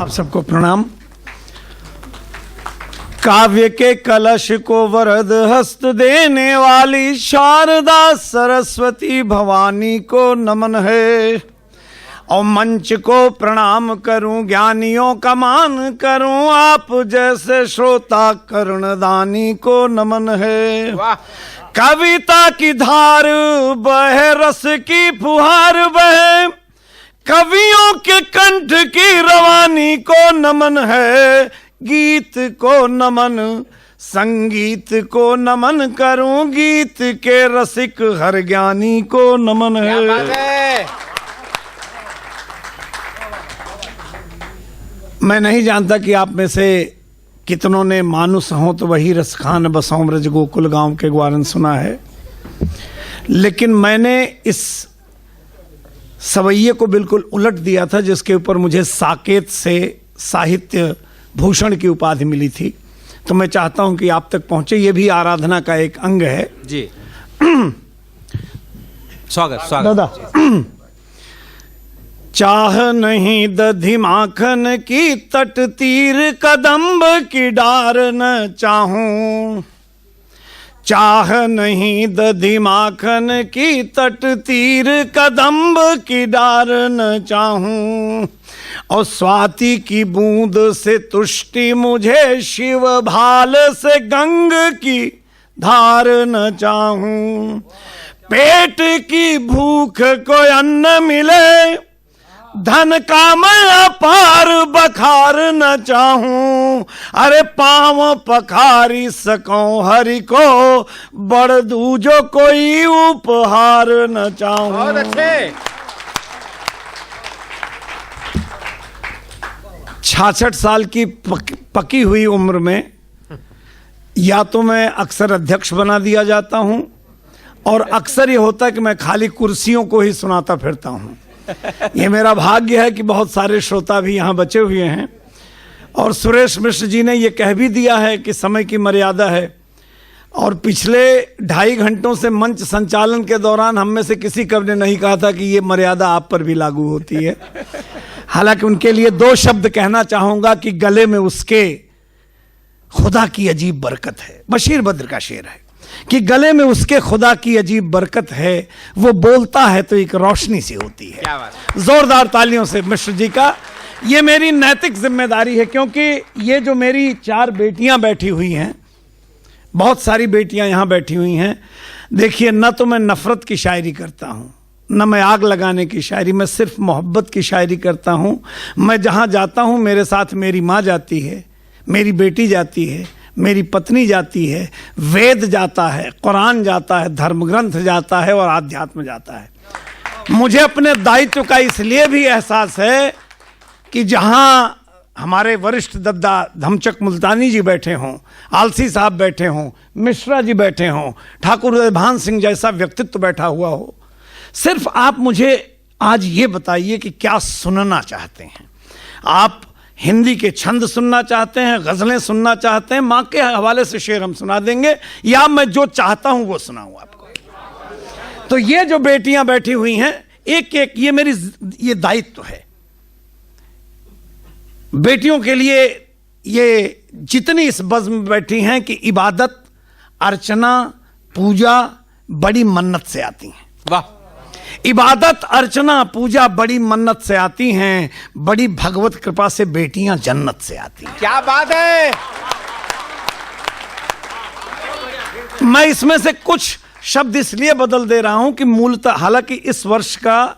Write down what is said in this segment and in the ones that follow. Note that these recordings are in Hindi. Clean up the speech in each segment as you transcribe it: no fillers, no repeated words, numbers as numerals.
आप सबको प्रणाम। काव्य के कलश को वरद हस्त देने वाली शारदा सरस्वती भवानी को नमन है। और मंच को प्रणाम करूं, ज्ञानियों का मान करूं, आप जैसे श्रोता कर्णदानी को नमन है। कविता की धार बहे, रस की फुहार बहे, कवियों के कंठ की रवानी को नमन है। गीत को नमन, संगीत को नमन करूं, गीत के रसिक हर ज्ञानी को नमन है। मैं नहीं जानता कि आप में से कितनों ने मानुस हो तो वही रसखान बसों ब्रज गोकुल गांव के ग्वारन सुना है, लेकिन मैंने इस सवैये को बिल्कुल उलट दिया था, जिसके ऊपर मुझे साकेत से साहित्य भूषण की उपाधि मिली थी। तो मैं चाहता हूं कि आप तक पहुंचे, ये भी आराधना का एक अंग है जी। स्वागत दादा। चाह नहीं दधि माखन की तट तीर, कदम्ब की डार न चाहूं। चाह नहीं दधि माखन की तट तीर, कदम्ब की डार न चाहूं। और स्वाति की बूंद से तुष्टि मुझे, शिव भाल से गंग की धार न चाहूं। पेट की भूख को अन्न मिले, धन का मैं अपार बखार न चाहूं। अरे पांव पखारी सकूं हरि को, बड़ दूजो कोई उपहार न चाहूं। बहुत अच्छे। 66 साल की पकी हुई उम्र में या तो मैं अक्सर अध्यक्ष बना दिया जाता हूं, और अक्सर ये होता है कि मैं खाली कुर्सियों को ही सुनाता फिरता हूं। ये मेरा भाग्य है कि बहुत सारे श्रोता भी यहाँ बचे हुए हैं। और सुरेश मिश्र जी ने ये कह भी दिया है कि समय की मर्यादा है, और पिछले 2.5 घंटों से मंच संचालन के दौरान हम में से किसी कवि ने नहीं कहा था कि ये मर्यादा आप पर भी लागू होती है। हालांकि उनके लिए 2 शब्द कहना चाहूंगा कि गले में उसके खुदा की अजीब बरकत है। बशीर बद्र का शेर है कि गले में उसके खुदा की अजीब बरकत है, वो बोलता है तो एक रोशनी सी होती है। क्या बात। जोरदार तालियों से मिश्र जी का। ये मेरी नैतिक जिम्मेदारी है, क्योंकि ये जो मेरी 4 बेटियां बैठी हुई हैं, बहुत सारी बेटियां यहां बैठी हुई हैं। देखिए, न तो मैं नफरत की शायरी करता हूं, न मैं आग लगाने की शायरी, मैं सिर्फ मोहब्बत की शायरी करता हूं। मैं जहां जाता हूं मेरे साथ मेरी माँ जाती है, मेरी बेटी जाती है, मेरी पत्नी जाती है, वेद जाता है, कुरान जाता है, धर्म ग्रंथ जाता है और आध्यात्म जाता है। मुझे अपने दायित्व का इसलिए भी एहसास है कि जहां हमारे वरिष्ठ दद्दा धमचक मुल्तानी जी बैठे हों, आलसी साहब बैठे हों, मिश्रा जी बैठे हों, ठाकुर भान सिंह जैसा व्यक्तित्व बैठा हुआ हो, सिर्फ आप मुझे आज ये बताइए कि क्या सुनना चाहते हैं। आप हिंदी के छंद सुनना चाहते हैं, गजलें सुनना चाहते हैं, माँ के हवाले से शेर हम सुना देंगे, या मैं जो चाहता हूं वो सुनाऊं आपको। तो ये जो बेटियां बैठी हुई हैं, एक एक ये दायित्व है बेटियों के लिए। ये जितनी इस बज़्म में बैठी हैं कि इबादत, अर्चना, पूजा बड़ी मन्नत से आती हैं। वाह। इबादत, अर्चना, पूजा बड़ी मन्नत से आती हैं, बड़ी भगवत कृपा से बेटियां जन्नत से आती हैं। क्या बात है। मैं इसमें से कुछ शब्द इसलिए बदल दे रहा हूं कि मूलतः, हालांकि इस वर्ष का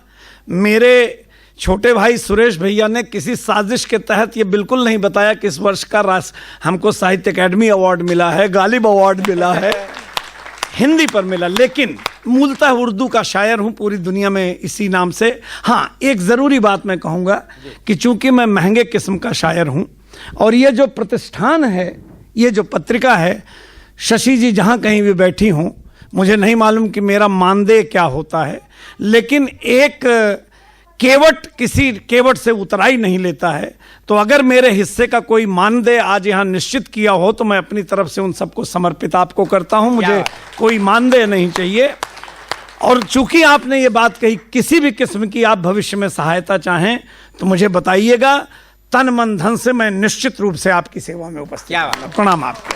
मेरे छोटे भाई सुरेश भैया ने किसी साजिश के तहत ये बिल्कुल नहीं बताया कि इस वर्ष का हमको साहित्य अकेडमी अवार्ड मिला है, गालिब अवार्ड मिला है, हिंदी पर मिला, लेकिन मूलतः उर्दू का शायर हूं, पूरी दुनिया में इसी नाम से। हाँ, एक ज़रूरी बात मैं कहूँगा कि चूंकि मैं महंगे किस्म का शायर हूं, और ये जो प्रतिष्ठान है, ये जो पत्रिका है, शशि जी जहाँ कहीं भी बैठी हूं, मुझे नहीं मालूम कि मेरा मानदेय क्या होता है, लेकिन एक केवट किसी केवट से उतराई नहीं लेता है। तो अगर मेरे हिस्से का कोई मानदेय आज यहाँ निश्चित किया हो तो मैं अपनी तरफ से उन सबको समर्पित आपको करता हूँ। मुझे कोई मानदेय नहीं चाहिए। और चूंकि आपने ये बात कही, किसी भी किस्म की आप भविष्य में सहायता चाहें तो मुझे बताइएगा। तन मन धन से मैं निश्चित रूप से आपकी सेवा में उपस्थित क्या बात। हूं। प्रणाम आपको।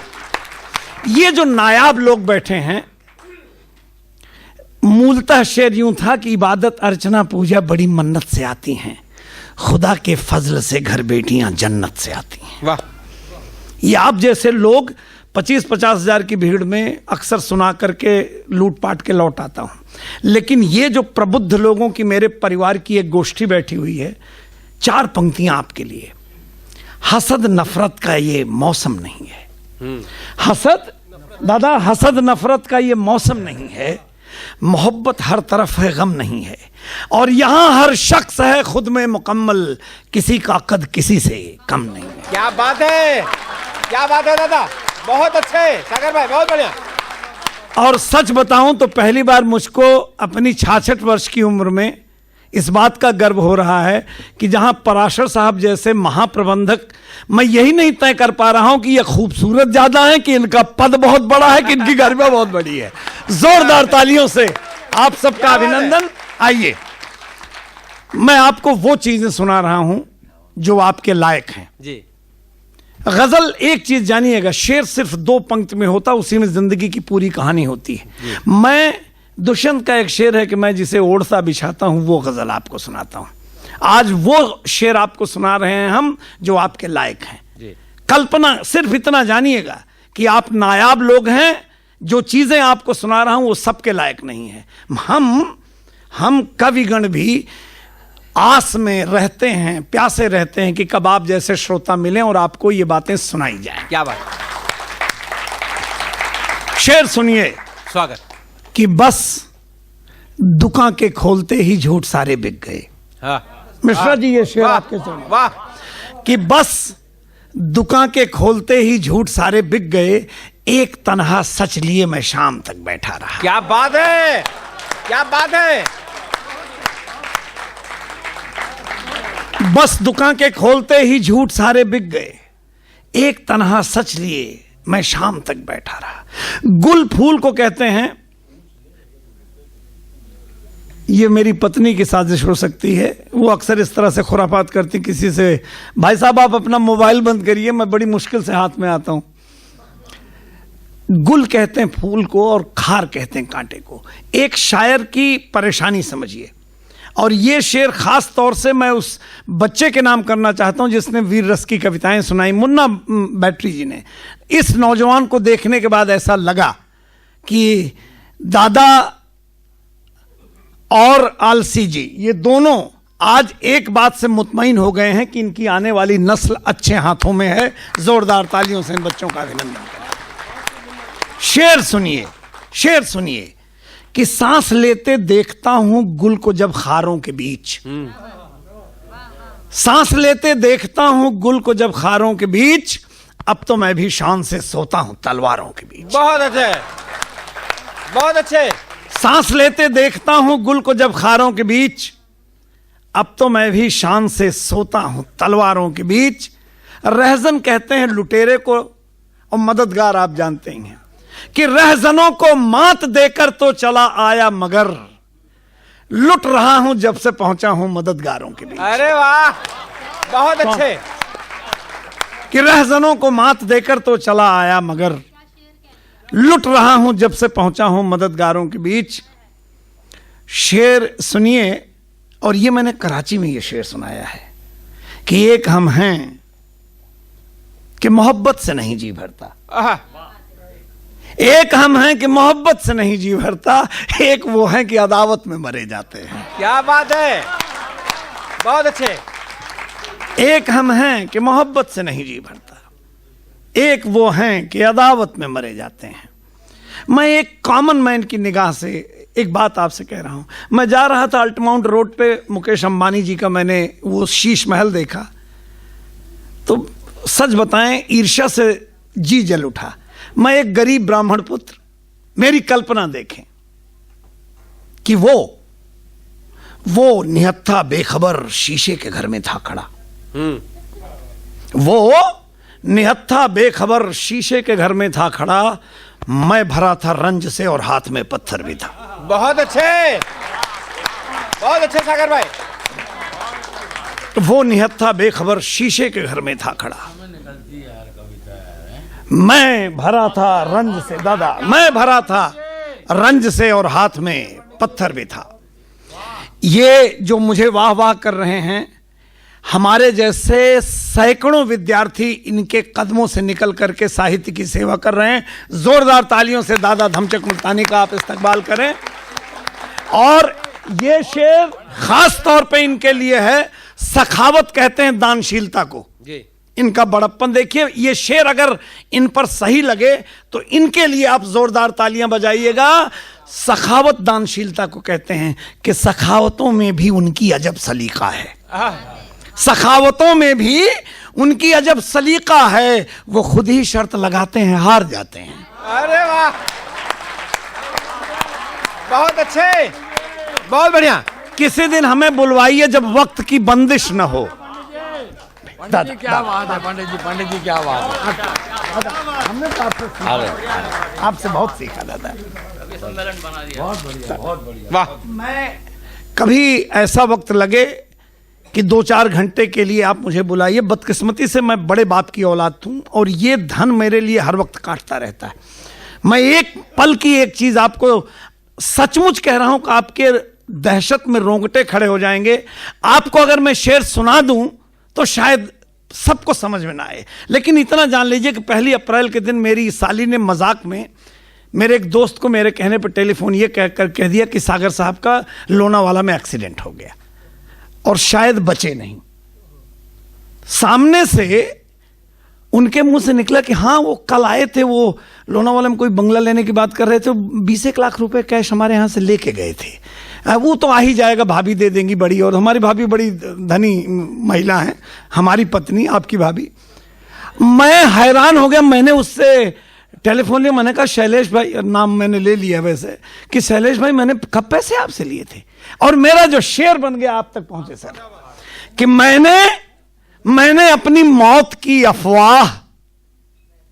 ये जो नायाब लोग बैठे हैं, मूलतः शेर यूं था कि इबादत अर्चना पूजा बड़ी मन्नत से आती हैं, खुदा के फजल से घर बेटियां जन्नत से आती हैं। वाह। ये आप जैसे लोग 25-50 हजार की भीड़ में अक्सर सुना करके लूट पाट के लौट आता हूं, लेकिन ये जो प्रबुद्ध लोगों की मेरे परिवार की एक गोष्ठी बैठी हुई है, 4 पंक्तियां आपके लिए। हसद नफरत का ये मौसम नहीं है। हसद, दादा, हसद नफरत का ये मौसम नहीं है। मोहब्बत हर तरफ है, गम नहीं है। और यहां हर शख्स है खुद में मुकम्मल, किसी का कद किसी से कम नहीं है। क्या बात है, क्या बात है दादा, बहुत अच्छे सागर भाई, बहुत बढ़िया। और सच बताऊं तो पहली बार मुझको अपनी 66 वर्ष की उम्र में इस बात का गर्व हो रहा है कि जहां पराशर साहब जैसे महाप्रबंधक, मैं यही नहीं तय कर पा रहा हूं कि ये खूबसूरत ज्यादा है कि इनका पद बहुत बड़ा है कि इनकी गरिमा बहुत बड़ी है। जोरदार तालियों से आप सबका अभिनंदन। आइए, मैं आपको वो चीजें सुना रहा हूं जो आपके लायक हैं। जी। गजल, एक चीज जानिएगा, शेर सिर्फ 2 पंक्ति में होता, उसी में जिंदगी की पूरी कहानी होती है। मैं दुष्यंत का एक शेर है कि मैं जिसे ओढ़ता बिछाता हूं वो गजल आपको सुनाता हूं। आज वो शेर आपको सुना रहे हैं हम जो आपके लायक हैं। जी। कल्पना, सिर्फ इतना जानिएगा कि आप नायाब लोग हैं। जो चीजें आपको सुना रहा हूं वो सबके लायक नहीं है। हम कविगण भी आस में रहते हैं, प्यासे रहते हैं कि कब आप जैसे श्रोता मिलें और आपको ये बातें सुनाई जाए। क्या बात। शेर सुनिए। स्वागत। कि बस दुकान के खोलते ही झूठ सारे बिक गए। हाँ। मिश्रा जी, ये शेर वाह, आपके सुनिए। वाह। कि बस दुकान के खोलते ही झूठ सारे बिक गए, एक तन्हा सच लिए मैं शाम तक बैठा रहा। क्या बात है, क्या बात है। बस दुकान के खोलते ही झूठ सारे बिक गए, एक तन्हा सच लिए मैं शाम तक बैठा रहा। गुल फूल को कहते हैं, ये मेरी पत्नी की साजिश हो सकती है। वो अक्सर इस तरह से खुरापात करती, किसी से, भाई साहब आप अपना मोबाइल बंद करिए, मैं बड़ी मुश्किल से हाथ में आता हूं। गुल कहते हैं फूल को और खार कहते हैं कांटे को। एक शायर की परेशानी समझिए। और ये शेर खास तौर से मैं उस बच्चे के नाम करना चाहता हूं जिसने वीर रस की कविताएं सुनाई, मुन्ना बैटरी जी ने। इस नौजवान को देखने के बाद ऐसा लगा कि दादा और आलसी जी, ये दोनों आज एक बात से मुतमईन हो गए हैं कि इनकी आने वाली नस्ल अच्छे हाथों में है। जोरदार तालियों से इन बच्चों का अभिनंदन करें। शेर सुनिए, शेर सुनिए कि सांस लेते देखता हूं गुल को जब खारों के बीच। सांस लेते देखता हूं गुल को जब खारों के बीच, अब तो मैं भी शान से सोता हूं तलवारों के बीच। बहुत अच्छे, बहुत अच्छे। सांस लेते देखता हूं गुल को जब खारों के बीच, अब तो मैं भी शान से सोता हूं तलवारों के बीच। रहजन कहते हैं लुटेरे को, और मददगार आप जानते ही हैं कि रहजनों को मात देकर तो चला आया, मगर लुट रहा हूं जब से पहुंचा हूं मददगारों के बीच। अरे वाह, बहुत अच्छे। कि रहजनों को मात देकर तो चला आया, मगर लुट रहा हूं जब से पहुंचा हूं मददगारों के बीच। शेर सुनिए, और ये मैंने कराची में ये शेर सुनाया है कि एक हम हैं कि मोहब्बत से नहीं जी भरता। आहा। एक हम हैं कि मोहब्बत से नहीं जी भरता, एक वो हैं कि अदावत में मरे जाते हैं। क्या बात है, बहुत अच्छे। एक हम हैं कि मोहब्बत से नहीं जी भरता, एक वो हैं कि अदावत में मरे जाते हैं। मैं एक कॉमन मैन की निगाह से एक बात आपसे कह रहा हूं। मैं जा रहा था अल्टमाउंट रोड पे, मुकेश अंबानी जी का मैंने वो शीश महल देखा, तो सच बताएं ईर्ष्या से जी जल उठा। मैं एक गरीब ब्राह्मण पुत्र, मेरी कल्पना देखें कि वो निहत्था बेखबर शीशे के घर में था खड़ा। वो निहत्था बेखबर शीशे के घर में था खड़ा, मैं भरा था रंज से और हाथ में पत्थर भी था। बहुत अच्छे, बहुत अच्छे सागर भाई। वो निहत्था बेखबर शीशे के घर में था खड़ा। मैं भरा था रंज से, दादा मैं भरा था रंज से और हाथ में पत्थर भी था। ये जो मुझे वाह वाह कर रहे हैं, हमारे जैसे सैकड़ों विद्यार्थी इनके कदमों से निकल करके साहित्य की सेवा कर रहे हैं। जोरदार तालियों से दादा धमचक मुल्तानी का आप इस्तकबाल करें। और ये शेर खास तौर पे इनके लिए है। सखावत कहते हैं दानशीलता को जी। इनका बड़प्पन देखिए। ये शेर अगर इन पर सही लगे तो इनके लिए आप जोरदार तालियां बजाइएगा। सखावत दानशीलता को कहते हैं कि सखावतों में भी उनकी अजब सलीका है। सखावतों में भी उनकी अजब सलीका है। वो खुद ही शर्त लगाते हैं, हार जाते हैं। अरे वाह, बहुत अच्छे, बहुत बढ़िया। किसी दिन हमें बुलवाइए जब वक्त की बंदिश न हो। पंडित जी क्या बात है, पंडित जी क्या बात है। हमने तो आपसे बहुत सीखा दादा। बहुत बढ़िया, बहुत बढ़िया। वाह, मैं कभी ऐसा वक्त लगे कि 2-4 घंटे के लिए आप मुझे बुलाइए। बदकिस्मती से मैं बड़े बाप की औलाद हूं और ये धन मेरे लिए हर वक्त काटता रहता है। मैं एक पल की एक चीज आपको सचमुच कह रहा हूं कि आपके दहशत में रोंगटे खड़े हो जाएंगे। आपको अगर मैं शेर सुना दूं तो शायद सबको समझ में ना आए, लेकिन इतना जान लीजिए कि 1 अप्रैल के दिन मेरी साली ने मजाक में मेरे एक दोस्त को मेरे कहने पर टेलीफोन ये कह दिया कि सागर साहब का लोनावाला में एक्सीडेंट हो गया और शायद बचे नहीं। सामने से उनके मुंह से निकला कि हाँ वो कल आए थे, वो लोनावाला में कोई बंगला लेने की बात कर रहे थे, 20 लाख रुपए कैश हमारे यहां से लेके गए थे। वो तो आ ही जाएगा, भाभी दे देंगी बड़ी, और हमारी भाभी बड़ी धनी महिला है, हमारी पत्नी आपकी भाभी। मैं हैरान हो गया। मैंने उससे टेलीफोन लिया। मैंने कहा शैलेश भाई, नाम मैंने ले लिया वैसे, कि शैलेश भाई मैंने कब पैसे आपसे लिए थे। और मेरा जो शेर बन गया आप तक पहुंचे सर, कि मैंने अपनी मौत की अफवाह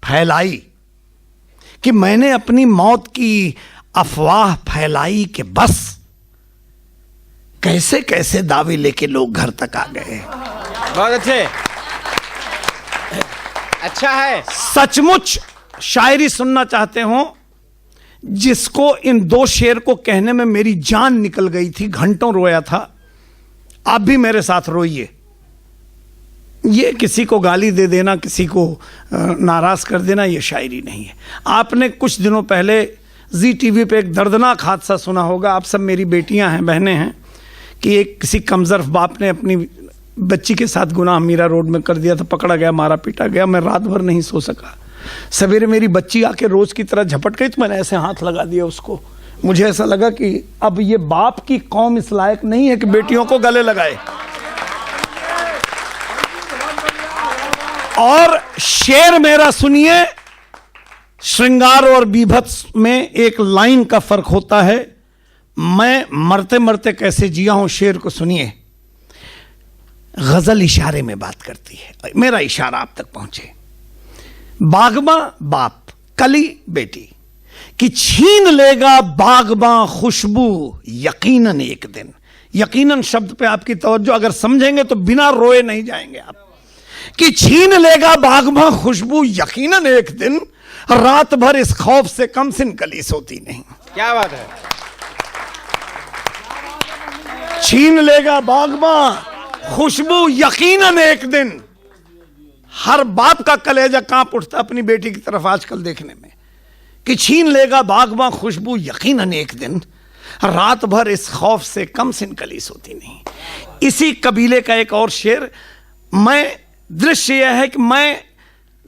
फैलाई, कि मैंने अपनी मौत की अफवाह फैलाई कि बस कैसे कैसे दावे लेके लोग घर तक आ गए। बहुत अच्छे, अच्छा है। सचमुच शायरी सुनना चाहते हो जिसको इन 2 शेर को कहने में मेरी जान निकल गई थी, घंटों रोया था। आप भी मेरे साथ रोइए। ये किसी को गाली दे देना, किसी को नाराज कर देना, ये शायरी नहीं है। आपने कुछ दिनों पहले जी टीवी पे एक दर्दनाक हादसा सुना होगा। आप सब मेरी बेटियां हैं, बहनें हैं, कि एक किसी कमजर्फ बाप ने अपनी बच्ची के साथ गुनाह मीरा रोड में कर दिया था। पकड़ा गया, मारा पीटा गया। मैं रात भर नहीं सो सका। सवेरे मेरी बच्ची आके रोज की तरह झपट गई तो मैंने ऐसे हाथ लगा दिया उसको। मुझे ऐसा लगा कि अब ये बाप की कौम इस लायक नहीं है कि बेटियों को गले लगाए। और शेर मेरा सुनिए, श्रृंगार और बीभत्स में एक लाइन का फर्क होता है। मैं मरते मरते कैसे जिया हूं, शेर को सुनिए। गजल इशारे में बात करती है, मेरा इशारा आप तक पहुंचे। बागबां बाप, कली बेटी, कि छीन लेगा बागबां खुशबू यकीनन एक दिन। यकीनन शब्द पे आपकी तवज्जो अगर समझेंगे तो बिना रोए नहीं जाएंगे आप। कि छीन लेगा बागबां खुशबू यकीनन एक दिन, रात भर इस खौफ से कम सिन कली सोती नहीं। क्या बात है। छीन लेगा बागबां खुशबू यकीनन एक दिन। हर बाप का कलेजा कांप उठता अपनी बेटी की तरफ आजकल देखने में, कि छीन लेगा बागबां खुशबू यकीनन एक दिन, रात भर इस खौफ से कम सिन कली सोती नहीं। इसी कबीले का एक और शेर। मैं दृश्य यह है कि मैं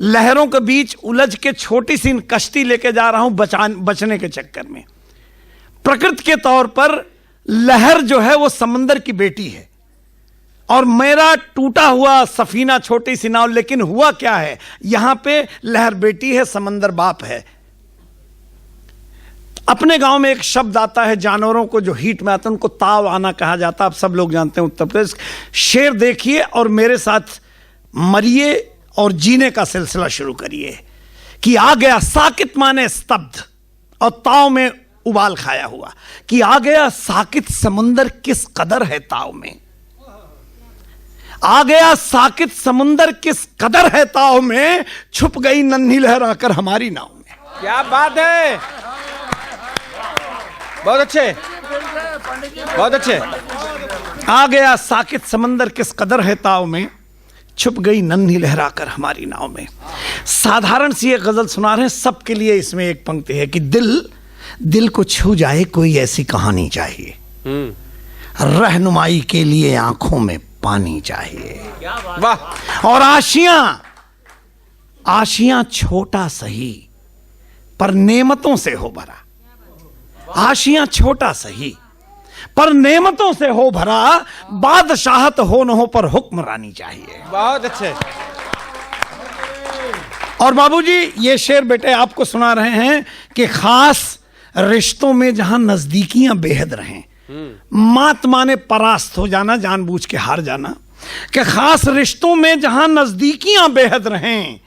लहरों के बीच उलझ के छोटी सी कश्ती लेके जा रहा हूं बचने के चक्कर में। प्रकृति के तौर पर लहर जो है वो समंदर की बेटी है और मेरा टूटा हुआ सफीना छोटी सी नाव। लेकिन हुआ क्या है, यहां पे लहर बेटी है, समंदर बाप है। अपने गांव में एक शब्द आता है जानवरों को जो हीट में आते हैं उनको ताव आना कहा जाता है। आप सब लोग जानते हैं उत्तर प्रदेश। शेर देखिए और मेरे साथ मरिए और जीने का सिलसिला शुरू करिए। कि आ गया साकित माने स्तब्ध और ताव में उबाल खाया हुआ। कि आ गया साकित समंदर किस कदर है ताव में। आ गया साकित समुंदर किस कदर है ताव में, छुप गई नन्ही लहराकर हमारी नाव में। क्या बात है, बहुत अच्छे, बहुत अच्छे। आ गया साकित समंदर किस कदर है ताव में, छुप गई नन्ही लहराकर हमारी नाव में। साधारण सी एक गजल सुना रहे हैं सबके लिए। इसमें एक पंक्ति है कि दिल को छू जाए कोई ऐसी कहानी चाहिए, रहनुमाई के लिए आंखों में पानी चाहिए। वाह। और आशियां छोटा सही पर नेमतों से हो भरा, आशियां छोटा सही पर नेमतों से हो भरा, बादशाहत हो न हो पर हुक्मरानी चाहिए। बहुत अच्छे। और बाबूजी ये शेर बेटे आपको सुना रहे हैं कि खास रिश्तों में जहां नजदीकियां बेहद रहें, मात माने परास्त हो जाना, जानबूझ के हार जाना, कि खास रिश्तों में जहां नजदीकियां बेहद रहें,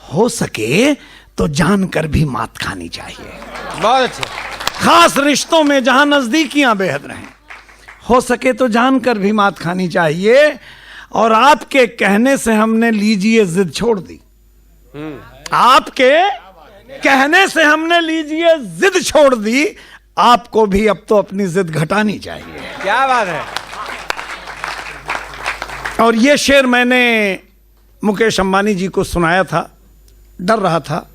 हो सके तो जानकर भी मात खानी चाहिए। बहुत अच्छे। खास रिश्तों में जहां नजदीकियां बेहद रहें, हो सके तो जानकर भी मात खानी चाहिए। और आपके कहने से हमने लीजिए जिद छोड़ दी, आपके कहने से हमने लीजिए जिद छोड़ दी, आपको भी अब तो अपनी जिद घटानी चाहिए। क्या बात है। और ये शेर मैंने मुकेश अंबानी जी को सुनाया था, डर रहा था,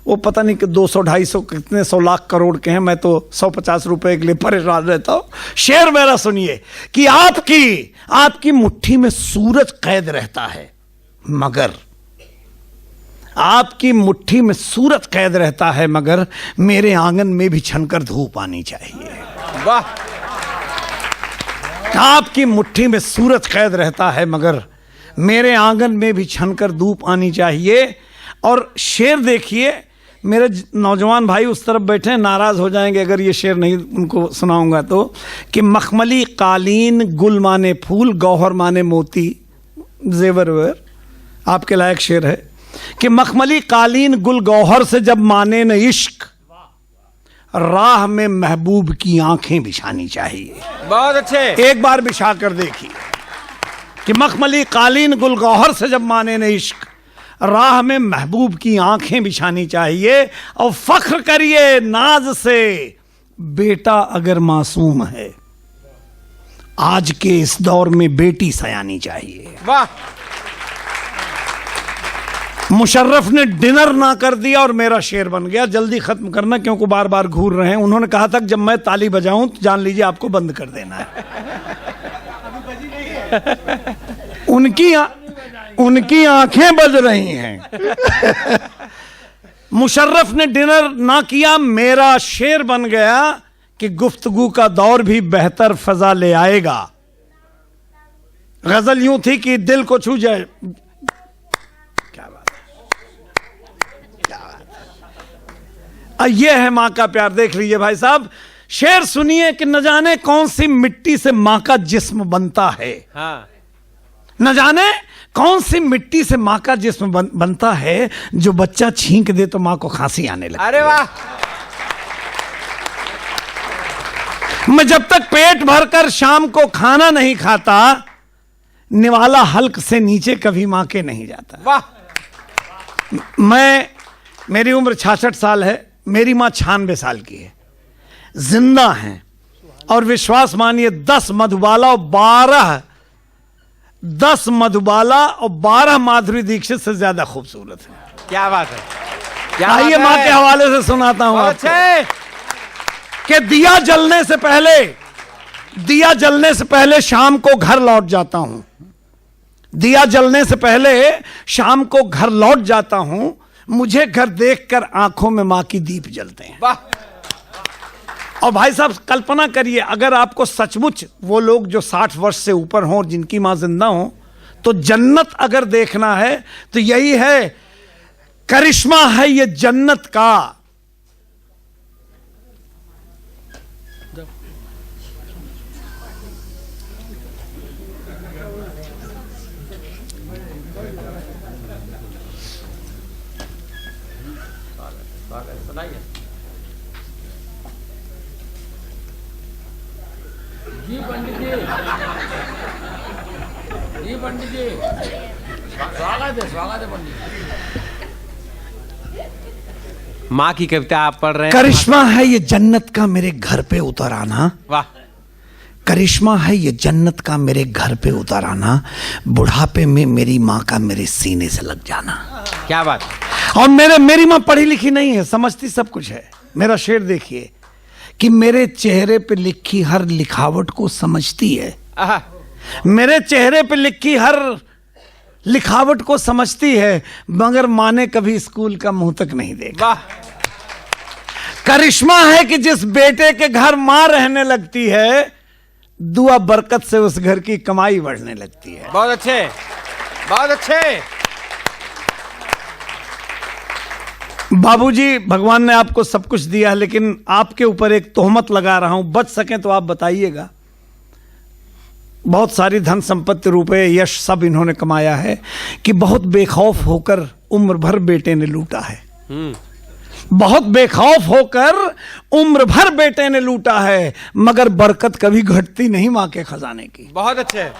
वो पता नहीं कि 200-250 कितने 100 लाख करोड़ के हैं, मैं तो 150 रुपए के लिए परेशान रहता हूं। शेर मेरा सुनिए कि आपकी मुट्ठी में सूरज कैद रहता है, मगर आपकी मुट्ठी में सूरज कैद रहता है, मगर मेरे आंगन में भी छनकर धूप आनी चाहिए। वाह। आपकी मुट्ठी में सूरज कैद रहता है, मगर मेरे आंगन में भी छनकर धूप आनी चाहिए। और शेर देखिए, मेरे नौजवान भाई उस तरफ बैठे हैं, नाराज हो जाएंगे अगर ये शेर नहीं उनको सुनाऊंगा तो, कि मखमली कालीन गुल माने फूल, गौहर माने मोती, जेवर वेवर, आपके लायक शेर है कि मखमली कालीन गुल गौहर से जब माने न इश्क, राह में महबूब की आंखें बिछानी चाहिए। बहुत अच्छे। एक बार बिछा कर देखिए कि मखमली कालीन गुल गौहर से जब माने न इश्क, राह में महबूब की आंखें बिछानी चाहिए। और फख्र करिए नाज से, बेटा अगर मासूम है, आज के इस दौर में बेटी सयानी चाहिए। वाह। मुशर्रफ ने डिनर ना कर दिया और मेरा शेर बन गया। जल्दी खत्म करना क्योंकि बार बार घूर रहे हैं। उन्होंने कहा था कि जब मैं ताली बजाऊं तो जान लीजिए आपको बंद कर देना है। उनकी आंखें बज रही हैं। मुशर्रफ ने डिनर ना किया, मेरा शेर बन गया कि गुफ्तगू का दौर भी बेहतर फजा ले आएगा। गजल यूं थी कि दिल को छू जाए। क्या बात है, क्या बात है। ये है मां का प्यार। देख लीजिए भाई साहब, शेर सुनिए कि न जाने कौन सी मिट्टी से मां का जिस्म बनता है। हाँ। न जाने कौन सी मिट्टी से मां का जिस्म बनता है, जो बच्चा छींक दे तो मां को खांसी आने लगती है। अरे वाह। मैं जब तक पेट भरकर शाम को खाना नहीं खाता, निवाला हल्क से नीचे कभी मां के नहीं जाता। वाह। मेरी उम्र 66 साल है, मेरी मां 96 साल की है, जिंदा हैं। और विश्वास मानिए 10 मधुबाला और 12 माधुरी दीक्षित से ज्यादा खूबसूरत है। क्या बात है। आइए मां के हवाले से सुनाता हूं आपको कि दिया जलने से पहले शाम को घर लौट जाता हूं। दिया जलने से पहले शाम को घर लौट जाता हूं, मुझे घर देखकर आंखों में मां की दीप जलते हैं। वाह। और भाई साहब कल्पना करिए, अगर आपको सचमुच वो लोग जो 60 वर्ष से ऊपर हों, जिनकी मां जिंदा हो, तो जन्नत अगर देखना है तो यही है, करिश्मा है ये जन्नत का। जी पंडित जी, जी पंडित जी, स्वागत है पंडित जी। माँ की कविता आप पढ़ रहे हैं। करिश्मा है ये जन्नत का मेरे घर पे उतर आना, वाह। करिश्मा है ये जन्नत का मेरे घर पे उतर आना, बुढ़ापे में मेरी माँ का मेरे सीने से लग जाना। क्या बात। और मेरी माँ पढ़ी लिखी नहीं है, समझती सब कुछ है। मेरा शेर देखिए कि मेरे चेहरे पे लिखी हर लिखावट को समझती है, आहा, मेरे चेहरे पे लिखी हर लिखावट को समझती है, मगर माँ ने कभी स्कूल का मुंह तक नहीं देखा। वाह। करिश्मा है कि जिस बेटे के घर माँ रहने लगती है, दुआ बरकत से उस घर की कमाई बढ़ने लगती है। बहुत अच्छे, बहुत अच्छे। बाबूजी, भगवान ने आपको सब कुछ दिया है, लेकिन आपके ऊपर एक तोहमत लगा रहा हूं, बच सकें तो आप बताइएगा। बहुत सारी धन संपत्ति, रुपए, यश सब इन्होंने कमाया है कि बहुत बेखौफ होकर उम्र भर बेटे ने लूटा है। बहुत बेखौफ होकर उम्र भर बेटे ने लूटा है, मगर बरकत कभी घटती नहीं मां के खजाने की। बहुत अच्छे।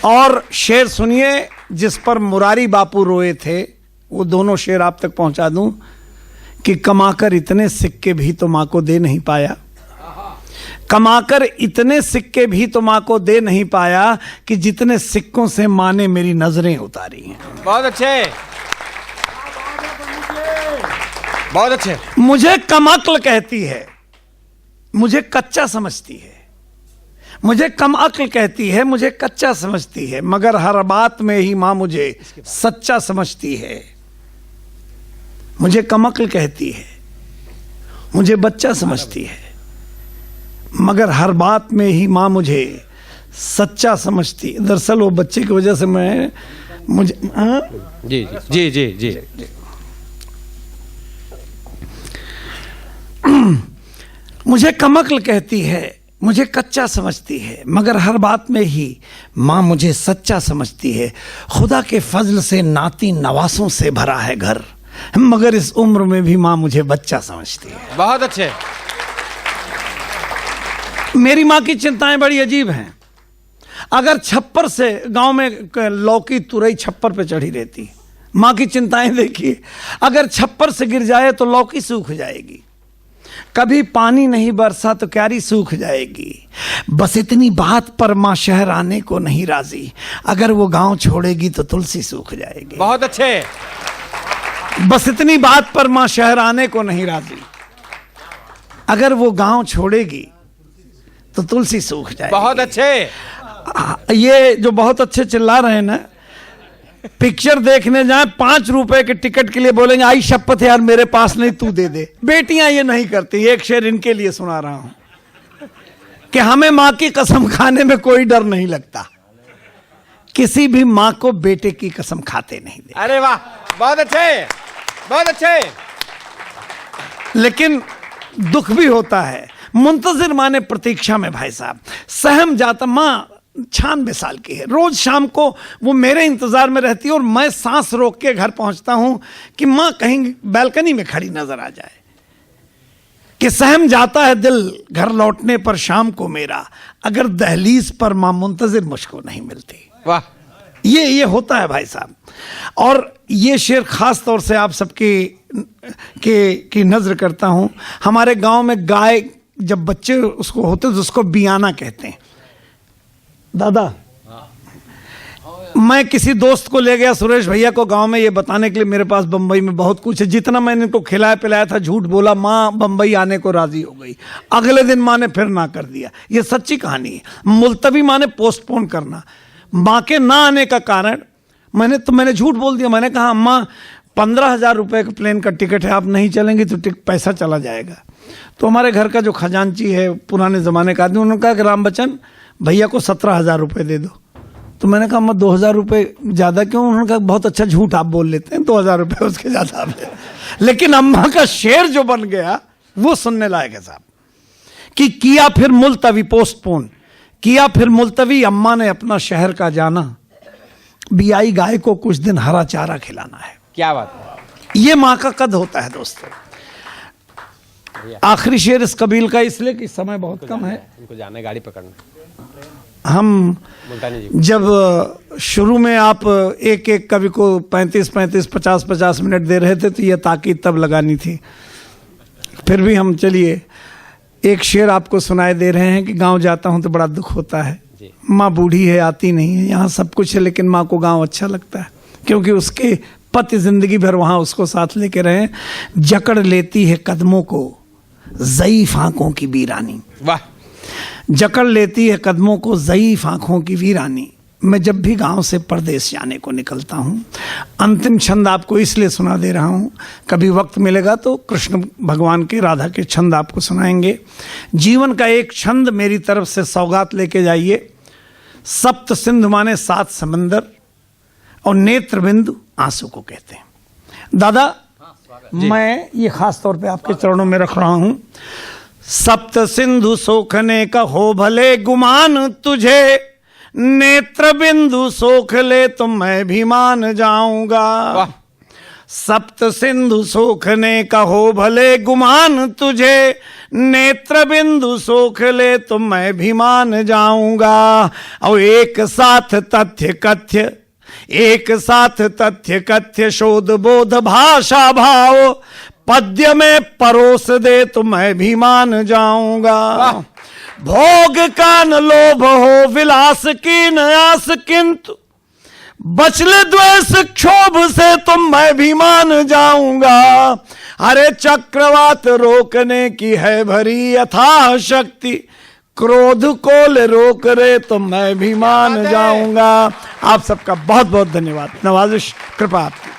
और शेर सुनिए जिस पर मुरारी बापू रोए थे, वो दोनों शेर आप तक पहुंचा दूं कि कमाकर इतने सिक्के भी तो मां को दे नहीं पाया, कमाकर इतने सिक्के भी तो मां को दे नहीं पाया कि जितने सिक्कों से मां ने मेरी नजरें उतारी हैं। बहुत अच्छे, बहुत अच्छे। मुझे कम अक्ल कहती है, मुझे कच्चा समझती है, मुझे कम अक्ल कहती है, मुझे कच्चा समझती है, मगर हर बात में ही मां मुझे सच्चा समझती है। मुझे कम अक्ल कहती है, मुझे बच्चा समझती है, मगर हर बात में ही मां मुझे सच्चा समझती है। दरअसल वो बच्चे की वजह से मुझे जी जी जी जी जी। मुझे कमअक्ल कहती है, मुझे कच्चा समझती है, मगर हर बात में ही माँ मुझे सच्चा समझती है। खुदा के फजल से नाती नवासों से भरा है घर, मगर इस उम्र में भी माँ मुझे बच्चा समझती है। बहुत अच्छे। मेरी माँ की चिंताएं बड़ी अजीब हैं। अगर छप्पर से, गांव में लौकी तुरई छप्पर पे चढ़ी रहती, माँ की चिंताएं देखिए, अगर छप्पर से गिर जाए तो लौकी सूख जाएगी, कभी पानी नहीं बरसा तो क्यारी सूख जाएगी। बस इतनी बात पर मां शहर आने को नहीं राजी, अगर वो गांव छोड़ेगी तो तुलसी सूख जाएगी। बहुत अच्छे। बस इतनी बात पर मां शहर आने को नहीं राजी, अगर वो गांव छोड़ेगी तो तुलसी सूख जाएगी। बहुत अच्छे। ये जो बहुत अच्छे चिल्ला रहे हैं ना, पिक्चर देखने जाए 5 रुपए के टिकट के लिए बोलेंगे आई शपथ यार मेरे पास नहीं, तू दे दे। बेटियां ये नहीं करती। एक शेर इनके लिए सुना रहा हूं कि हमें मां की कसम खाने में कोई डर नहीं लगता, किसी भी मां को बेटे की कसम खाते नहीं दे। अरे वाह, बहुत अच्छे, बहुत अच्छे। लेकिन दुख भी होता है, मुंतजिर मां ने प्रतीक्षा में भाई साहब सहम जाता। मां 96 साल की है, रोज शाम को वो मेरे इंतजार में रहती है और मैं सांस रोक के घर पहुंचता हूं कि मां कहीं बालकनी में खड़ी नजर आ जाए, कि सहम जाता है दिल घर लौटने पर शाम को मेरा, अगर दहलीज पर मां मुंतजिर मुझको नहीं मिलती। वाह। ये होता है भाई साहब। और ये शेर खास तौर से आप सबकी की नजर करता हूं। हमारे गांव में गाय जब बच्चे उसको होते तो उसको बियाना कहते हैं। दादा, मैं किसी दोस्त को ले गया, सुरेश भैया को, गांव में ये बताने के लिए मेरे पास बंबई में बहुत कुछ है, जितना मैंने इनको खिलाया पिलाया था झूठ बोला, माँ बंबई आने को राजी हो गई, अगले दिन माँ ने फिर ना कर दिया। ये सच्ची कहानी है। मुलतवी माँ ने पोस्टपोन करना, माँ के ना आने का कारण मैंने झूठ बोल दिया। मैंने कहा अम्मा 15,000 रुपए का प्लेन का टिकट है, आप नहीं चलेंगी तो पैसा चला जाएगा। तो हमारे घर का जो खजांची है, पुराने जमाने का आदमी, उन्होंने कहा कि राम बच्चन भैया को 17,000 रुपए दे दो। तो मैंने कहा अम्मा 2,000 रुपए ज्यादा क्यों? उन्होंने कहा बहुत अच्छा झूठ आप बोल लेते हैं, 2,000 रुपए उसके ज्यादा आप। लेकिन अम्मा का शेर जो बन गया वो सुनने लायक है साहब, कि किया फिर मुलतवी, पोस्टपोन किया फिर मुलतवी, अम्मा ने अपना शहर का जाना, बियाई गाय को कुछ दिन हरा चारा खिलाना है। क्या बात है। ये माँ का कद होता है दोस्तों। आखिरी शेर इस कबील का इसलिए कि समय बहुत कम है। उनको जाना है, गाड़ी पकड़ना। हम मुल्तानी जी जब शुरू में आप एक एक कवि को 35-35, 50-50 मिनट दे रहे थे तो ये ताकीद तब लगानी थी। फिर भी हम चलिए एक शेर आपको सुनाए दे रहे हैं कि गांव जाता हूं तो बड़ा दुख होता है। माँ बूढ़ी है, आती नहीं है, यहाँ सब कुछ है लेकिन माँ को गांव अच्छा लगता है क्योंकि उसके पति जिंदगी भर वहां उसको साथ लेके रहे। जकड़ लेती है कदमों को ज़ईफ आंखों की वीरानी, वाह, जकड़ लेती है कदमों को ज़ईफ आंखों की वीरानी। मैं जब भी गांव से परदेश जाने को निकलता हूं, अंतिम छंद आपको इसलिए सुना दे रहा हूं, कभी वक्त मिलेगा तो कृष्ण भगवान के, राधा के छंद आपको सुनाएंगे। जीवन का एक छंद मेरी तरफ से सौगात लेके जाइए। सप्त सिंधु माने 7 समंदर और नेत्र बिंदु आंसू को कहते हैं। दादा मैं ये खास तौर पे आपके चरणों में रख रहा हूं। सप्त सिंधु सोखने का हो भले गुमान तुझे, नेत्र बिंदु सोख ले तो मैं भी मान जाऊंगा। सप्त सिंधु सोखने का हो भले गुमान तुझे, नेत्र बिंदु सोख ले तो मैं भी मान जाऊंगा। और एक साथ तथ्य कथ्य, एक साथ तथ्य कथ्य, शोध बोध भाषा भाव, पद्य में परोस दे तो मैं भी मान जाऊंगा। भोग का न लोभ हो, विलास की न आस, किंतु बचले द्वेष क्षोभ से तो मैं भी मान जाऊंगा। अरे चक्रवात रोकने की है भरी यथा शक्ति, क्रोध को ले रोक रे तो मैं भी मान जाऊंगा। आप सबका बहुत बहुत धन्यवाद। नवाजिश कृपा आपकी।